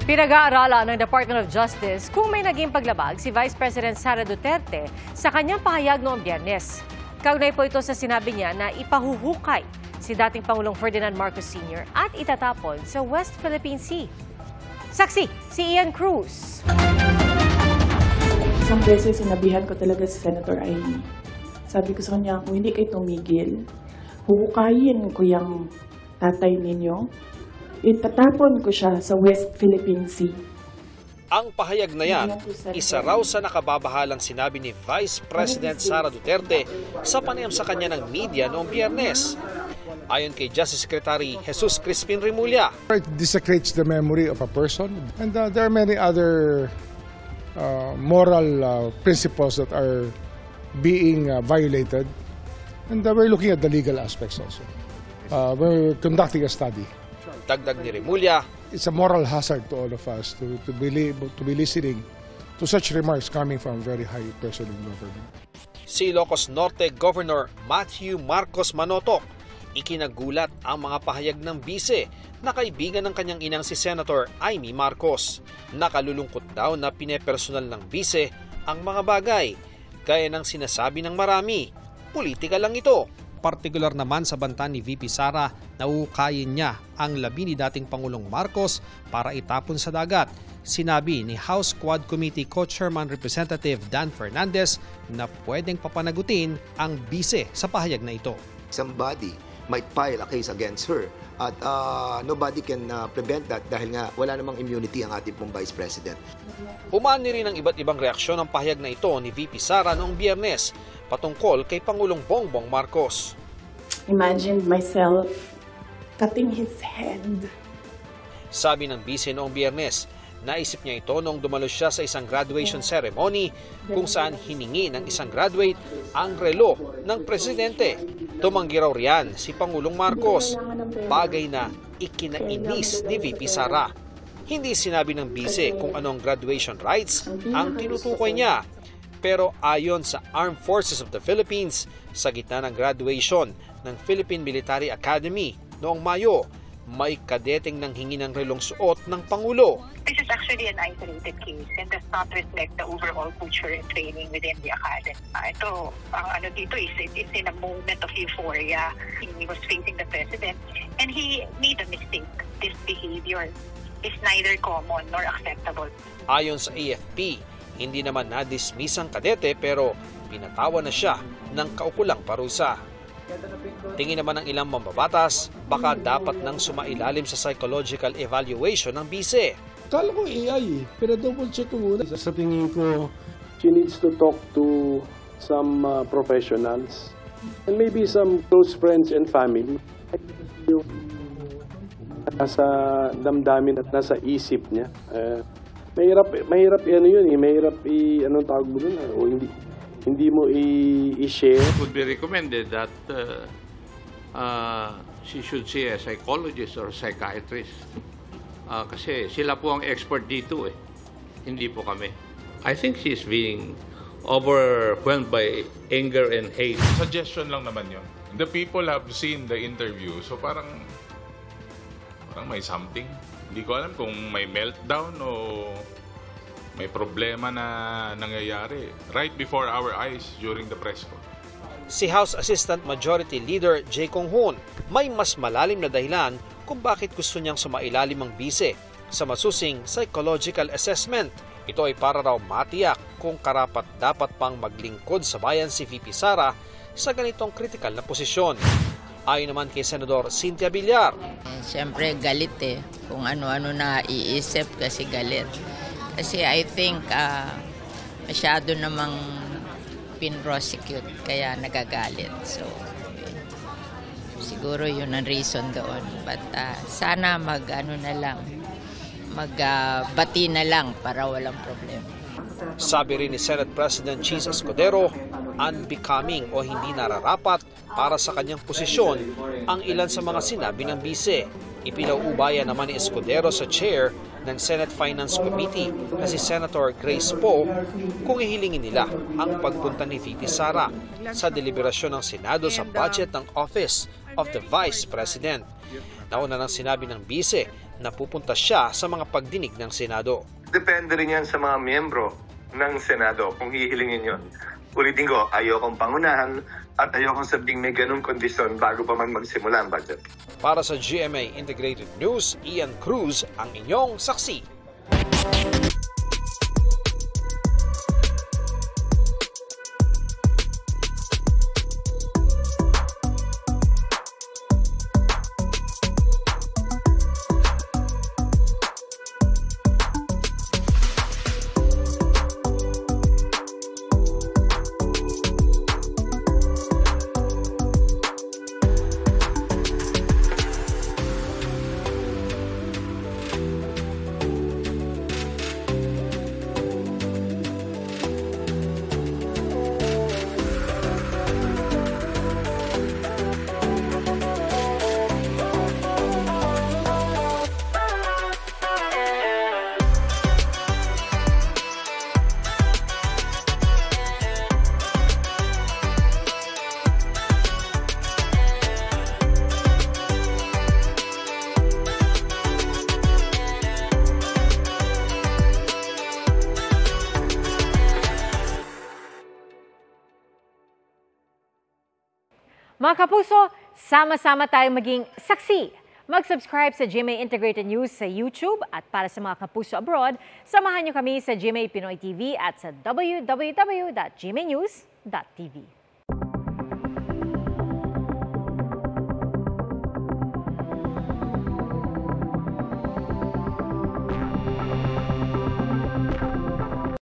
Pinag-aaralan ng Department of Justice kung may naging paglabag si Vice President Sara Duterte sa kanyang pahayag noong Biyernes. Kaugnay po ito sa sinabi niya na ipahuhukay si dating Pangulong Ferdinand Marcos Sr. at itatapon sa West Philippine Sea. Saksi, si Ian Cruz. Isang beses sinabihan ko talaga si Senator Amy. Sabi ko sa kanya, kung hindi kayo tumigil, huhukayin ko yung tatay ninyo. Itatapon ko siya sa West Philippine Sea. Ang pahayag na yan, isa raw sa nakababahalang sinabi ni Vice President Sara Duterte sa panayam sa kanya ng media noong Biyernes. Ayon kay Justice Secretary Jesus Crispin Remulla, it desecrates the memory of a person, and there are many other moral principles that are being violated, and we're looking at the legal aspects also. We're conducting a study. Dagdag ni Remulla, it's a moral hazard to all of us to be listening to such remarks coming from a very high person in government. Si Ilocos Norte Governor Matthew Marcos Manotoc, ikinagulat ang mga pahayag ng bise na kaibigan ng kanyang inang si Senator Amy Marcos. Nakalulungkot daw na pinepersonal ng bise ang mga bagay, gaya ng sinasabi ng marami, politika lang ito. Partikular naman sa banta ni VP Sara na uhukayin niya ang labi ni dating Pangulong Marcos para itapon sa dagat. Sinabi ni House Quad Committee Co-Chairman Representative Dan Fernandez na pwedeng papanagutin ang bise sa pahayag na ito. Somebody might file a case against her at nobody can prevent that dahil nga wala namang immunity ang ating pong Vice President. Umani rin ang iba't ibang reaksyon ng pahayag na ito ni VP Sara noong Biyernes patungkol kay Pangulong Bongbong Marcos. Imagine myself cutting his head. Sabi ng bise noong Biyernes, naisip niya ito noong dumalo siya sa isang graduation ceremony kung saan hiningi ng isang graduate ang relo ng presidente. Tumanggi raw riyan si Pangulong Marcos, bagay na ikinainis ni VP Sara. Hindi sinabi ng bise kung anong graduation rights ang tinutukoy niya. Pero ayon sa Armed Forces of the Philippines, sa gitna ng graduation ng Philippine Military Academy noong Mayo, may kadeteng nanghingi ng relong suot ng Pangulo. This is actually an isolated case and does not reflect the overall culture and training within the academy. Ito, ang ano dito is it's in a moment of euphoria. He was facing the president and he made a mistake. This behavior is neither common nor acceptable. Ayon sa AFP, hindi naman na-dismiss ang kadete pero pinatawan na siya ng kaukulang parusa. Tingin naman ng ilang mambabatas, baka dapat nang sumailalim sa psychological evaluation ng bise. Kala ko AI pero double check ko muna. Sa tingin ko, she needs to talk to some professionals and maybe some close friends and family. Yung nasa damdamin at nasa isip niya. Mahirap ano yun eh, mahirap anong tawag mo dun, o hindi mo i-share. It would be recommended that she should see a psychologist or psychiatrist. Kasi sila po ang expert dito eh, hindi po kami. I think she's being overwhelmed by anger and hate. Suggestion lang naman yun. The people have seen the interview, so parang may something. Hindi ko alam kung may meltdown o may problema na nangyayari right before our eyes during the press con. Si House Assistant Majority Leader Jay Conghun, may mas malalim na dahilan kung bakit gusto niyang sumailalim ang bise sa masusing psychological assessment. Ito ay para raw matiyak kung karapat-dapat pang maglingkod sa bayan si VP Sara sa ganitong kritikal na posisyon. Ayon naman kay Senador Cynthia Villar. Siyempre galit eh, kung ano-ano na iisip kasi galit. Kasi I think masyado namang pin-prosecute kaya nagagalit. So siguro yun ang reason doon. But sana magbati na lang para walang problema. Sabi rin ni Senate President Cheese Escudero, unbecoming o hindi nararapat para sa kanyang posisyon ang ilan sa mga sinabi ng bise. Ipinauubaya naman ni Escudero sa chair ng Senate Finance Committee na si Senator Grace Poe kung ihilingin nila ang pagpunta ni VP Sara sa deliberasyon ng Senado sa budget ng Office of the Vice President. Nauna nang sinabi ng bise napupunta siya sa mga pagdinig ng Senado. Depende rin yan sa mga miyembro ng Senado kung hihilingin yon. Ulitin ko, ayokong pangunahan at ayokong sabing may ganung kondisyon bago pa man magsimula ang budget. Para sa GMA Integrated News, Ian Cruz ang inyong saksi. Mga kapuso, sama-sama tayong maging saksi. Mag-subscribe sa GMA Integrated News sa YouTube at para sa mga kapuso abroad, samahan niyo kami sa GMA Pinoy TV at sa www.gmanews.tv.